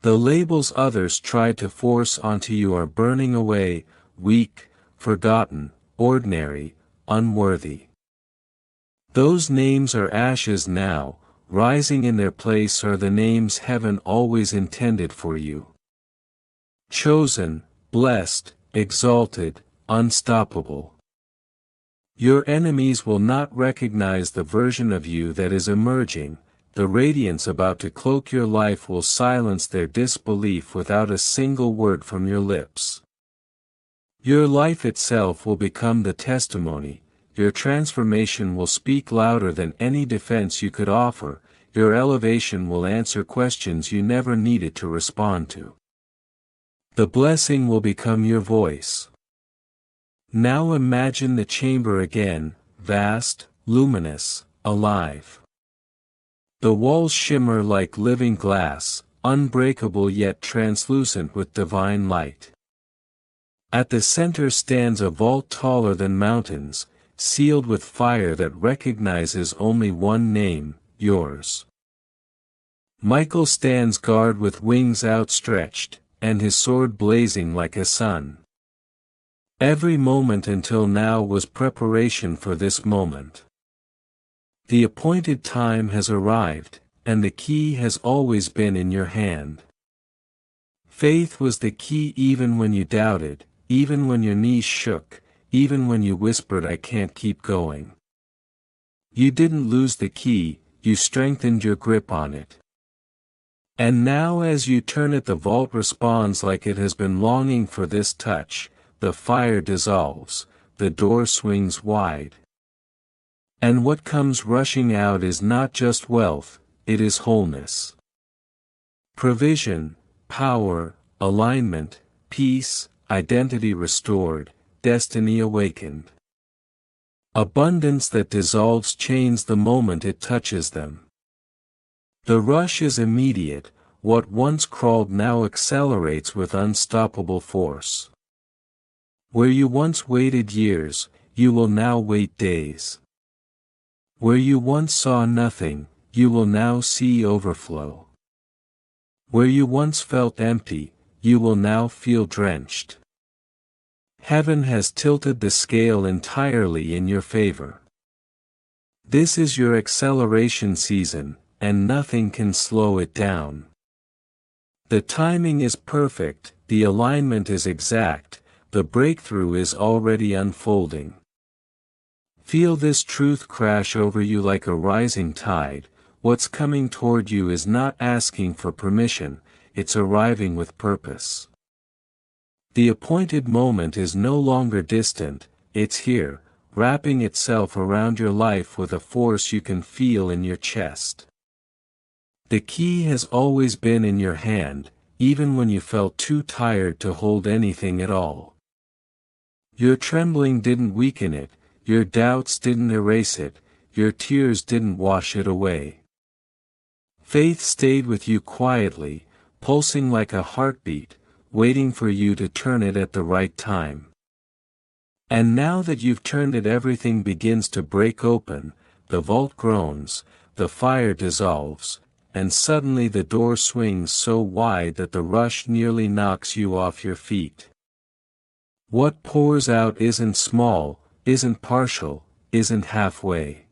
The labels others tried to force onto you are burning away, weak, forgotten, ordinary, unworthy. Those names are ashes now, rising in their place are the names heaven always intended for you. Chosen, blessed, exalted, unstoppable. Your enemies will not recognize the version of you that is emerging, the radiance about to cloak your life will silence their disbelief without a single word from your lips. Your life itself will become the testimony, your transformation will speak louder than any defense you could offer, your elevation will answer questions you never needed to respond to. The blessing will become your voice. Now imagine the chamber again, vast, luminous, alive. The walls shimmer like living glass, unbreakable yet translucent with divine light. At the center stands a vault taller than mountains, sealed with fire that recognizes only one name, yours. Michael stands guard with wings outstretched, and his sword blazing like a sun. Every moment until now was preparation for this moment. The appointed time has arrived, and the key has always been in your hand. Faith was the key even when you doubted, even when your knees shook, even when you whispered I can't keep going. You didn't lose the key, you strengthened your grip on it. And now as you turn it the vault responds like it has been longing for this touch, the fire dissolves, the door swings wide. And what comes rushing out is not just wealth, it is wholeness. Provision, power, alignment, peace, identity restored, destiny awakened. Abundance that dissolves chains the moment it touches them. The rush is immediate, what once crawled now accelerates with unstoppable force. Where you once waited years, you will now wait days. Where you once saw nothing, you will now see overflow. Where you once felt empty, you will now feel drenched. Heaven has tilted the scale entirely in your favor. This is your acceleration season, and nothing can slow it down. The timing is perfect, the alignment is exact, the breakthrough is already unfolding. Feel this truth crash over you like a rising tide, what's coming toward you is not asking for permission, it's arriving with purpose. The appointed moment is no longer distant, it's here, wrapping itself around your life with a force you can feel in your chest. The key has always been in your hand, even when you felt too tired to hold anything at all. Your trembling didn't weaken it, your doubts didn't erase it, your tears didn't wash it away. Faith stayed with you quietly, pulsing like a heartbeat, waiting for you to turn it at the right time. And now that you've turned it, everything begins to break open, the vault groans, the fire dissolves, and suddenly the door swings so wide that the rush nearly knocks you off your feet. What pours out isn't small, isn't partial, isn't halfway.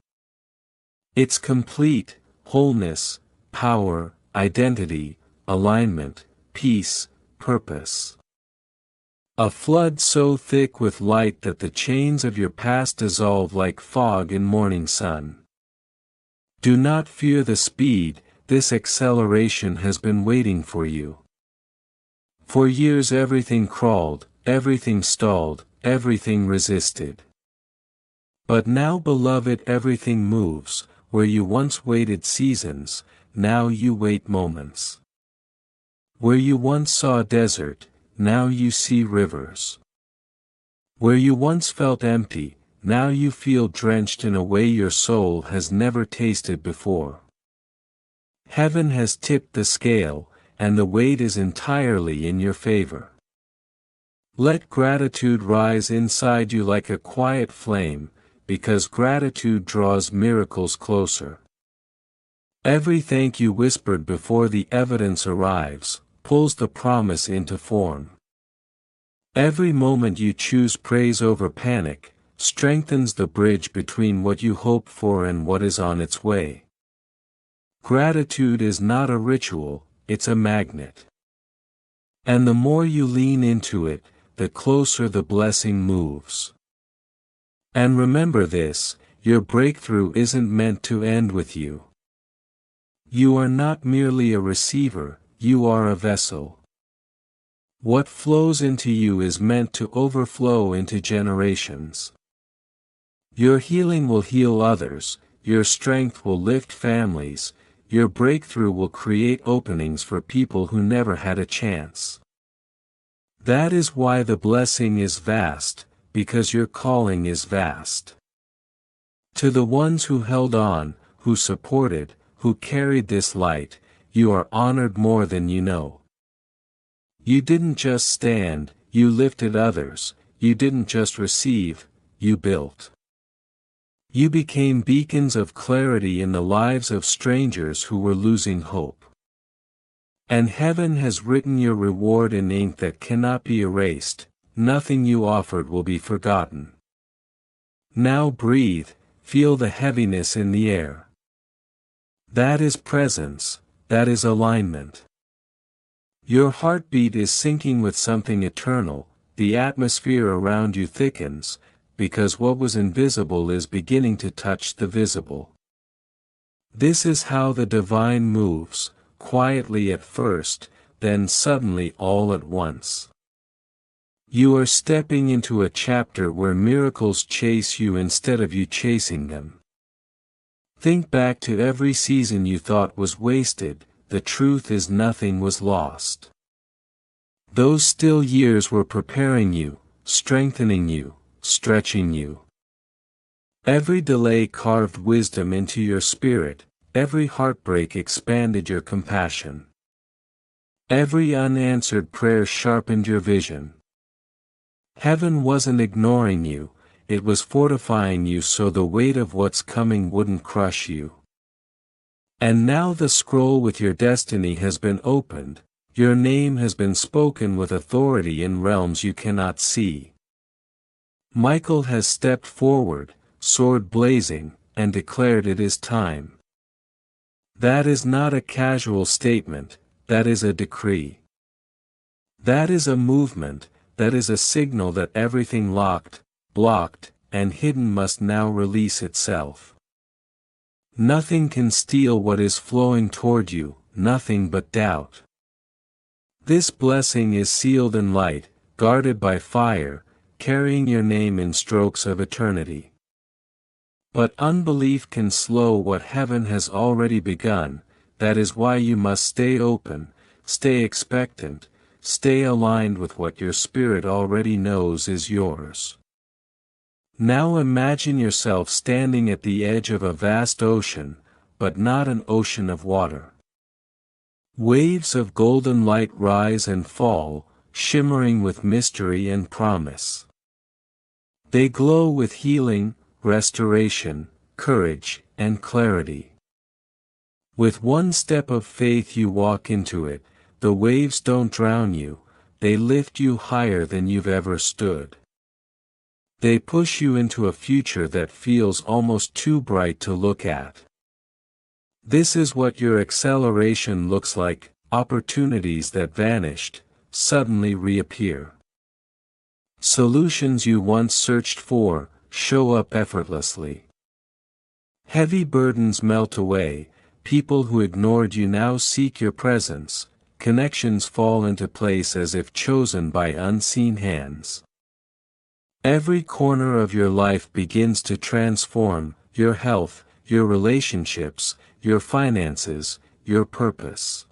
It's complete, wholeness, power, identity, alignment, peace, purpose. A flood so thick with light that the chains of your past dissolve like fog in morning sun. Do not fear the speed, this acceleration has been waiting for you. For years everything crawled, everything stalled, everything resisted. But now, beloved, everything moves, where you once waited seasons, now you wait moments. Where you once saw desert, now you see rivers. Where you once felt empty, now you feel drenched in a way your soul has never tasted before. Heaven has tipped the scale, and the weight is entirely in your favor. Let gratitude rise inside you like a quiet flame, because gratitude draws miracles closer. Every thank you whispered before the evidence arrives, pulls the promise into form. Every moment you choose praise over panic, strengthens the bridge between what you hope for and what is on its way. Gratitude is not a ritual, it's a magnet. And the more you lean into it, the closer the blessing moves. And remember this, your breakthrough isn't meant to end with you. You are not merely a receiver, you are a vessel. What flows into you is meant to overflow into generations. Your healing will heal others, your strength will lift families, your breakthrough will create openings for people who never had a chance. That is why the blessing is vast, because your calling is vast. To the ones who held on, who supported, who carried this light, you are honored more than you know. You didn't just stand, you lifted others, you didn't just receive, you built. You became beacons of clarity in the lives of strangers who were losing hope. And heaven has written your reward in ink that cannot be erased, nothing you offered will be forgotten. Now breathe, feel the heaviness in the air. That is presence, that is alignment. Your heartbeat is syncing with something eternal, the atmosphere around you thickens, because what was invisible is beginning to touch the visible. This is how the divine moves, quietly at first, then suddenly all at once. You are stepping into a chapter where miracles chase you instead of you chasing them. Think back to every season you thought was wasted, the truth is nothing was lost. Those still years were preparing you, strengthening you, stretching you. Every delay carved wisdom into your spirit, every heartbreak expanded your compassion. Every unanswered prayer sharpened your vision. Heaven wasn't ignoring you, it was fortifying you so the weight of what's coming wouldn't crush you. And now the scroll with your destiny has been opened, your name has been spoken with authority in realms you cannot see. Michael has stepped forward, sword blazing, and declared it is time. That is not a casual statement, that is a decree. That is a movement, that is a signal that everything locked, blocked, and hidden must now release itself. Nothing can steal what is flowing toward you, nothing but doubt. This blessing is sealed in light, guarded by fire, carrying your name in strokes of eternity. But unbelief can slow what heaven has already begun, that is why you must stay open, stay expectant, stay aligned with what your spirit already knows is yours. Now imagine yourself standing at the edge of a vast ocean, but not an ocean of water. Waves of golden light rise and fall, shimmering with mystery and promise. They glow with healing, restoration, courage, and clarity. With one step of faith you walk into it, the waves don't drown you, they lift you higher than you've ever stood. They push you into a future that feels almost too bright to look at. This is what your acceleration looks like, opportunities that vanished, suddenly reappear. Solutions you once searched for, show up effortlessly. Heavy burdens melt away, people who ignored you now seek your presence, connections fall into place as if chosen by unseen hands. Every corner of your life begins to transform, your health, your relationships, your finances, your purpose.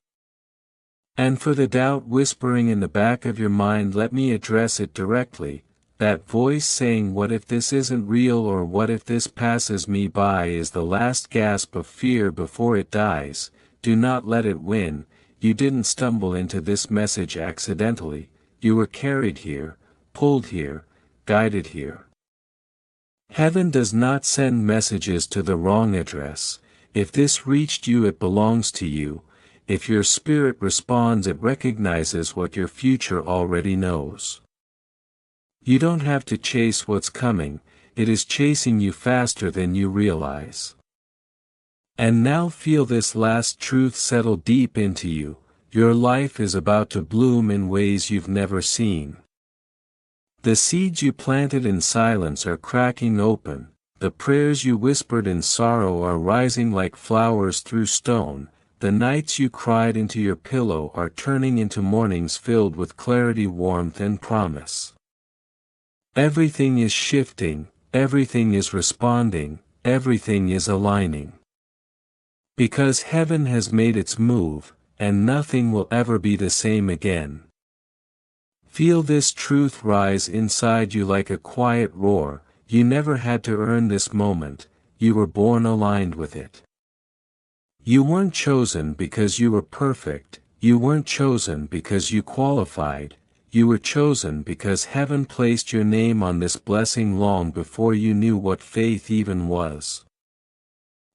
And for the doubt whispering in the back of your mind, let me address it directly. That voice saying what if this isn't real or what if this passes me by is the last gasp of fear before it dies. Do not let it win. You didn't stumble into this message accidentally, you were carried here, pulled here, guided here. Heaven does not send messages to the wrong address. If this reached you, it belongs to you. if your spirit responds, it recognizes what your future already knows. You don't have to chase what's coming, it is chasing you faster than you realize. And now feel this last truth settle deep into you: your life is about to bloom in ways you've never seen. The seeds you planted in silence are cracking open, the prayers you whispered in sorrow are rising like flowers through stone, the nights you cried into your pillow are turning into mornings filled with clarity, warmth, and promise. Everything is shifting, everything is responding, everything is aligning. Because heaven has made its move, and nothing will ever be the same again. Feel this truth rise inside you like a quiet roar: you never had to earn this moment, you were born aligned with it. You weren't chosen because you were perfect, you weren't chosen because you qualified, you were chosen because heaven placed your name on this blessing long before you knew what faith even was.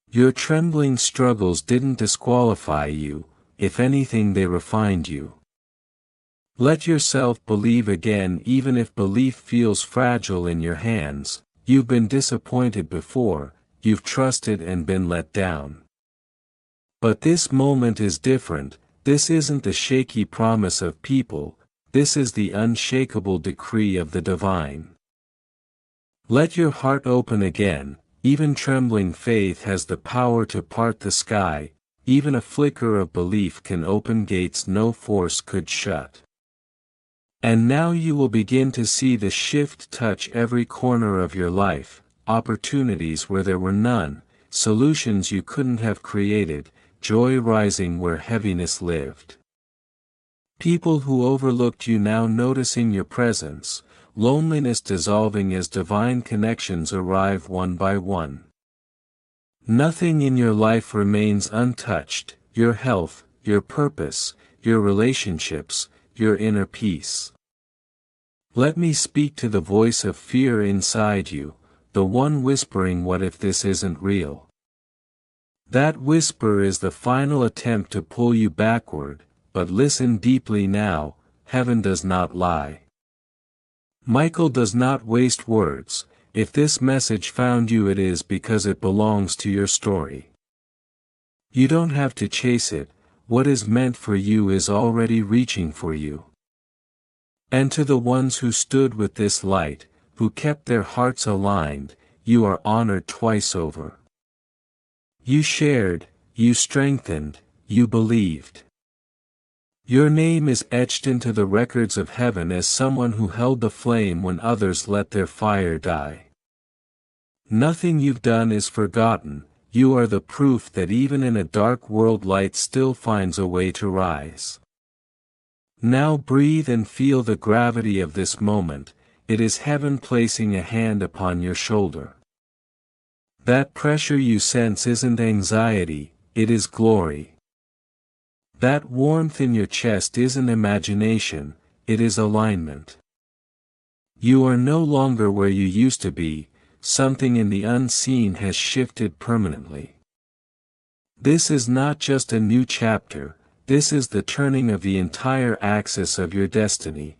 Your trembling struggles didn't disqualify you, if anything they refined you. Let yourself believe again, even if belief feels fragile in your hands. You've been disappointed before, you've trusted and been let down. But this moment is different. This isn't the shaky promise of people, this is the unshakable decree of the divine. Let your heart open again. Even trembling faith has the power to part the sky, even a flicker of belief can open gates no force could shut. And now you will begin to see the shift touch every corner of your life, opportunities where there were none, solutions you couldn't have created, joy rising where heaviness lived. People who overlooked you now noticing your presence, loneliness dissolving as divine connections arrive one by one. Nothing in your life remains untouched: your health, your purpose, your relationships, your inner peace. Let me speak to the voice of fear inside you, the one whispering, "What if this isn't real?" That whisper is the final attempt to pull you backward, but listen deeply now: heaven does not lie. Michael does not waste words. If this message found you, it is because it belongs to your story. You don't have to chase it, what is meant for you is already reaching for you. And to the ones who stood with this light, who kept their hearts aligned, you are honored twice over. You shared, you strengthened, you believed. Your name is etched into the records of heaven as someone who held the flame when others let their fire die. Nothing you've done is forgotten. You are the proof that even in a dark world light still finds a way to rise. Now breathe and feel the gravity of this moment. It is heaven placing a hand upon your shoulder. That pressure you sense isn't anxiety, it is glory. That warmth in your chest isn't imagination, it is alignment. You are no longer where you used to be, something in the unseen has shifted permanently. This is not just a new chapter, this is the turning of the entire axis of your destiny.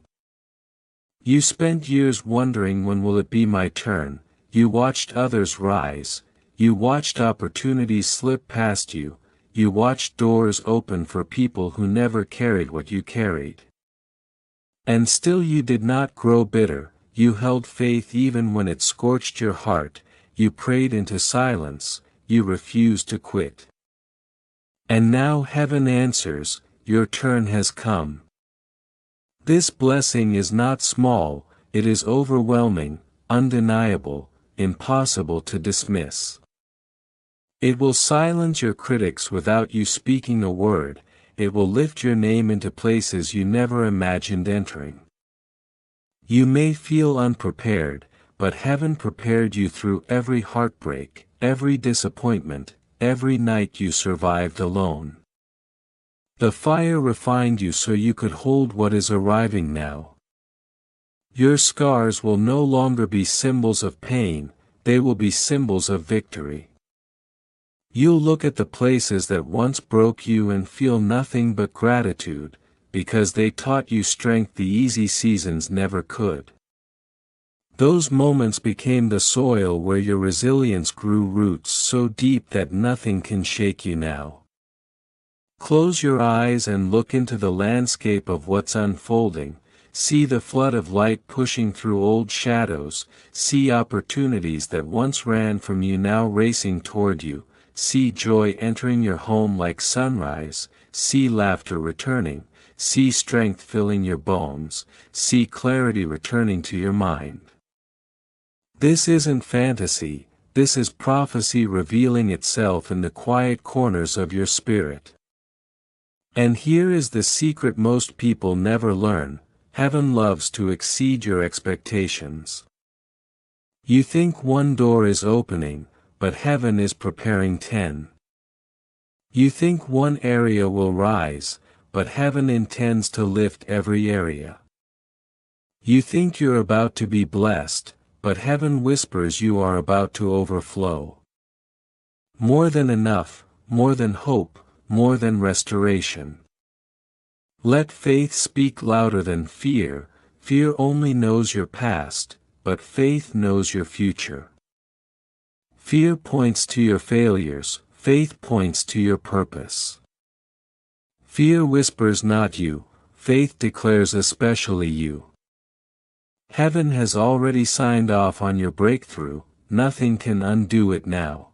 You spent years wondering, when will it be my turn? You watched others rise, you watched opportunities slip past you, you watched doors open for people who never carried what you carried. And still you did not grow bitter, you held faith even when it scorched your heart, you prayed into silence, you refused to quit. And now heaven answers, your turn has come. This blessing is not small, it is overwhelming, undeniable, impossible to dismiss. It will silence your critics without you speaking a word, it will lift your name into places you never imagined entering. You may feel unprepared, but heaven prepared you through every heartbreak, every disappointment, every night you survived alone. The fire refined you so you could hold what is arriving now. Your scars will no longer be symbols of pain, they will be symbols of victory. You'll look at the places that once broke you and feel nothing but gratitude, because they taught you strength the easy seasons never could. Those moments became the soil where your resilience grew roots so deep that nothing can shake you now. Close your eyes and look into the landscape of what's unfolding. See the flood of light pushing through old shadows, see opportunities that once ran from you now racing toward you, see joy entering your home like sunrise, see laughter returning, see strength filling your bones, see clarity returning to your mind. This isn't fantasy, this is prophecy revealing itself in the quiet corners of your spirit. And here is the secret most people never learn: heaven loves to exceed your expectations. You think one door is opening, but heaven is preparing 10. You think one area will rise, but heaven intends to lift every area. You think you're about to be blessed, but heaven whispers you are about to overflow. More than enough, more than hope, more than restoration. Let faith speak louder than fear. Fear only knows your past, but faith knows your future. Fear points to your failures, faith points to your purpose. Fear whispers not you, faith declares especially you. Heaven has already signed off on your breakthrough, nothing can undo it now.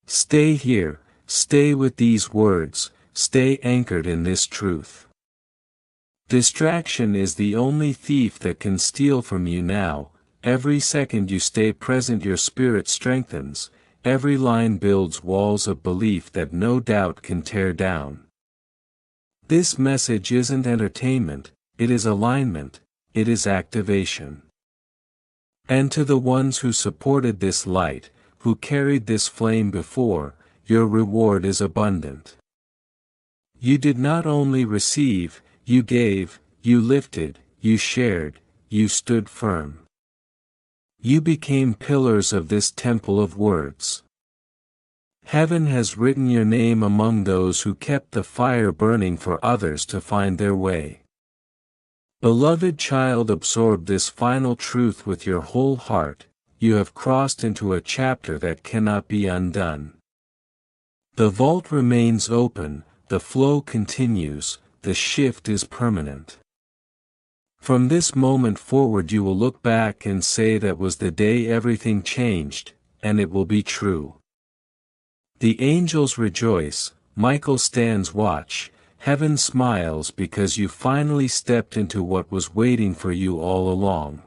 Stay here, stay with these words, stay anchored in this truth. Distraction is the only thief that can steal from you now. Every second you stay present your spirit strengthens, every line builds walls of belief that no doubt can tear down. This message isn't entertainment, it is alignment, it is activation. And to the ones who supported this light, who carried this flame before, your reward is abundant. You did not only receive, you gave, you lifted, you shared, you stood firm. You became pillars of this temple of words. Heaven has written your name among those who kept the fire burning for others to find their way. Beloved child, absorb this final truth with your whole heart. You have crossed into a chapter that cannot be undone. The vault remains open, the flow continues, the shift is permanent. From this moment forward you will look back and say that was the day everything changed, and it will be true. The angels rejoice, Michael stands watch, heaven smiles because you finally stepped into what was waiting for you all along.